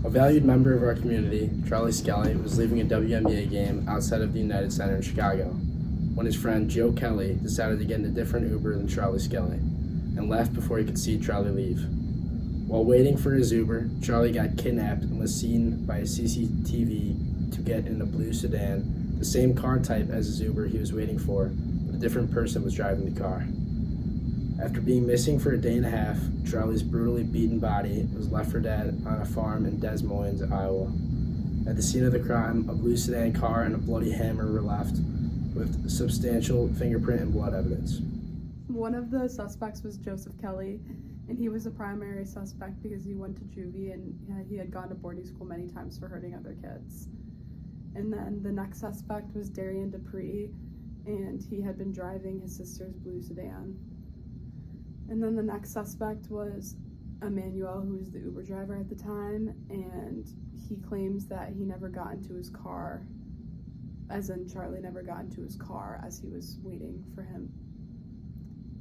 A valued member of our community, Charlie Skelly, was leaving a WNBA game outside of the United Center in Chicago when his friend Joe Kelly decided to get in a different Uber than Charlie Skelly and left before he could see Charlie leave. While waiting for his Uber, Charlie got kidnapped and was seen by a CCTV to get in a blue sedan, the same car type as his Uber he was waiting for, but a different person was driving the car. After being missing for a day and a half, Charlie's brutally beaten body was left for dead on a farm in Des Moines, Iowa. At the scene of the crime, a blue sedan car and a bloody hammer were left with substantial fingerprint and blood evidence. One of the suspects was Joseph Kelly, and he was a primary suspect because he went to juvie and he had gone to boarding school many times for hurting other kids. And then the next suspect was Darian Dupree, and he had been driving his sister's blue sedan. And then the next suspect was Emmanuel, who was the Uber driver at the time, and he claims that he never got into his car, as in Charlie never got into his car as he was waiting for him.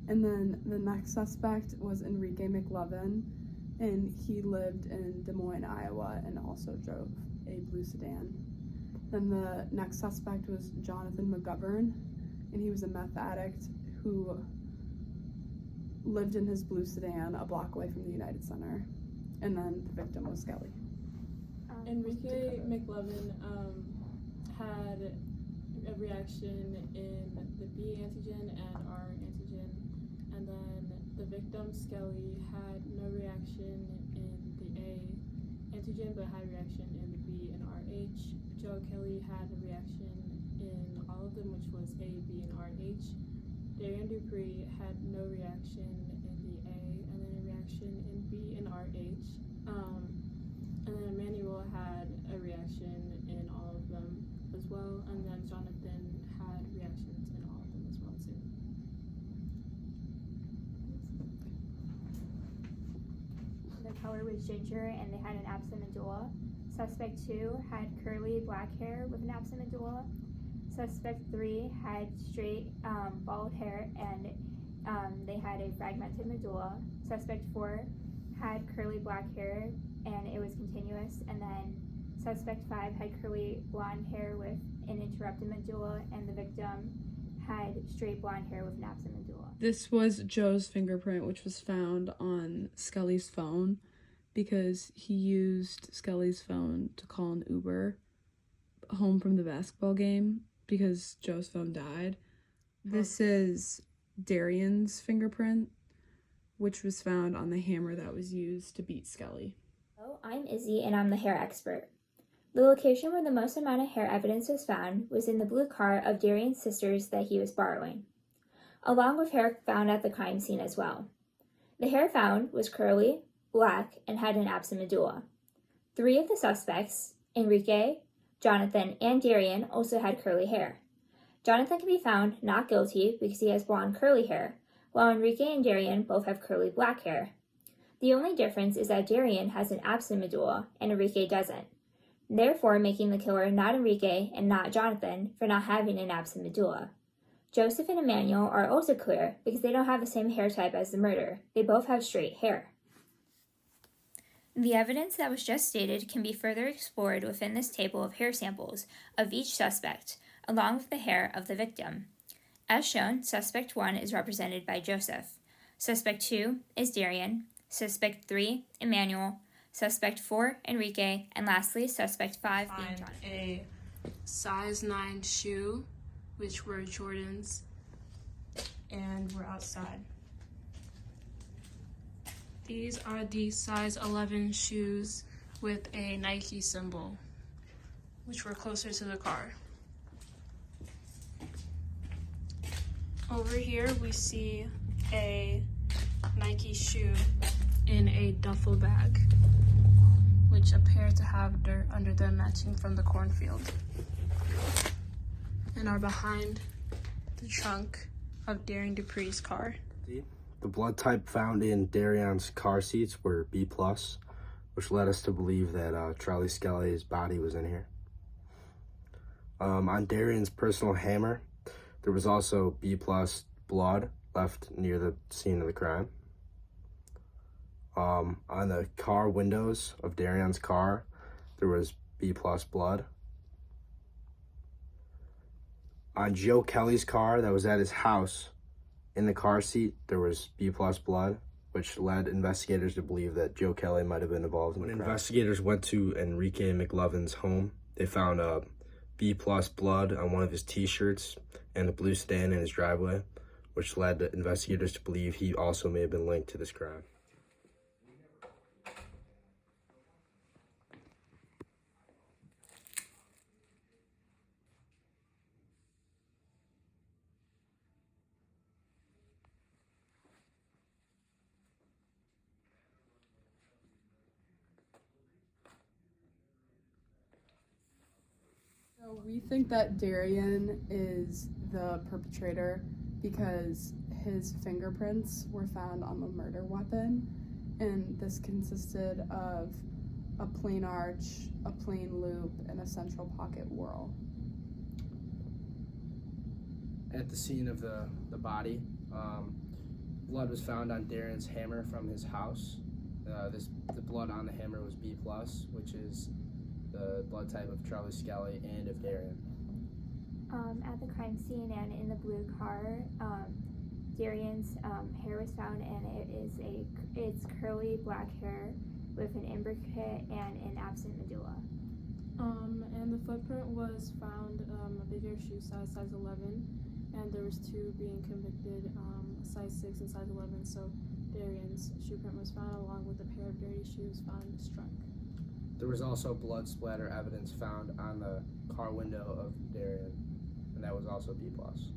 And then the next suspect was Enrique McLovin, and he lived in Des Moines, Iowa, and also drove a blue sedan. Then the next suspect was Jonathan McGovern, and he was a meth addict who lived in his blue sedan a block away from the United Center. And then the victim was Skelly. Enrique McLovin had a reaction in the B antigen and R antigen, and then the victim Skelly had no reaction in the A antigen but had reaction in the B and RH. Joe Kelly had a reaction in all of them, which was A, B, and RH. Darian Dupree had no reaction in the A, and then a reaction in B and RH. And then Emmanuel had a reaction in all of them as well, and then Jonathan had reactions in all of them as well too. The color was ginger and they had an absent medulla. Suspect 2 had curly black hair with an absent medulla. Suspect 3 had straight bald hair and they had a fragmented medulla. Suspect 4 had curly black hair and it was continuous, and then suspect 5 had curly blonde hair with an interrupted medulla, and the victim had straight blonde hair with an absent medulla. This was Joe's fingerprint, which was found on Skelly's phone because he used Skelly's phone to call an Uber home from the basketball game because Joe's phone died. This is Darian's fingerprint, which was found on the hammer that was used to beat Skelly. Hello, I'm Izzy and I'm the hair expert. The location where the most amount of hair evidence was found was in the blue car of Darian's sisters that he was borrowing, along with hair found at the crime scene as well. The hair found was curly, black, and had an absent medulla. 3 of the suspects, Enrique, Jonathan, and Darian, also had curly hair. Jonathan can be found not guilty because he has blonde curly hair, while Enrique and Darian both have curly black hair. The only difference is that Darian has an absent medulla and Enrique doesn't, therefore making the killer not Enrique and not Jonathan for not having an absent medulla. Joseph and Emmanuel are also clear because they don't have the same hair type as the murderer. They both have straight hair. The evidence that was just stated can be further explored within this table of hair samples of each suspect, along with the hair of the victim. As shown, suspect 1 is represented by Joseph. Suspect 2 is Darian. Suspect 3, Emmanuel. Suspect 4, Enrique. And lastly, suspect 5 being Jonathan. A size 9 shoe, which were Jordans, and were outside. These are the size 11 shoes with a Nike symbol, which were closer to the car. Over here we see a Nike shoe in a duffel bag, which appear to have dirt under them matching from the cornfield, and are behind the trunk of Darian Dupree's car. The blood type found in Darian's car seats were B+, which led us to believe that Charlie Skelly's body was in here. On Darian's personal hammer, there was also B+ blood left near the scene of the crime. On the car windows of Darian's car, there was B plus blood. On Joe Kelly's car that was at his house, in the car seat, there was B plus blood, which led investigators to believe that Joe Kelly might have been involved in the crime. When investigators went to Enrique McLovin's home, they found B plus blood on one of his t-shirts and a blue stain in his driveway, which led the investigators to believe he also may have been linked to this crime. So we think that Darian is the perpetrator because his fingerprints were found on the murder weapon, and this consisted of a plain arch, a plain loop, and a central pocket whorl. At the scene of the body, blood was found on Darian's hammer from his house. The blood on the hammer was B plus, which is the blood type of Charlie Skelly and of Darian. At the crime scene and in the blue car, Darian's hair was found, and it's curly black hair with an imbricate and an absent medulla. And the footprint was found a bigger shoe size 11, and there was two being convicted, size 6 and size 11. So Darian's shoe print was found along with a pair of dirty shoes found struck. There was also blood splatter evidence found on the car window of Darian, and that was also B plus.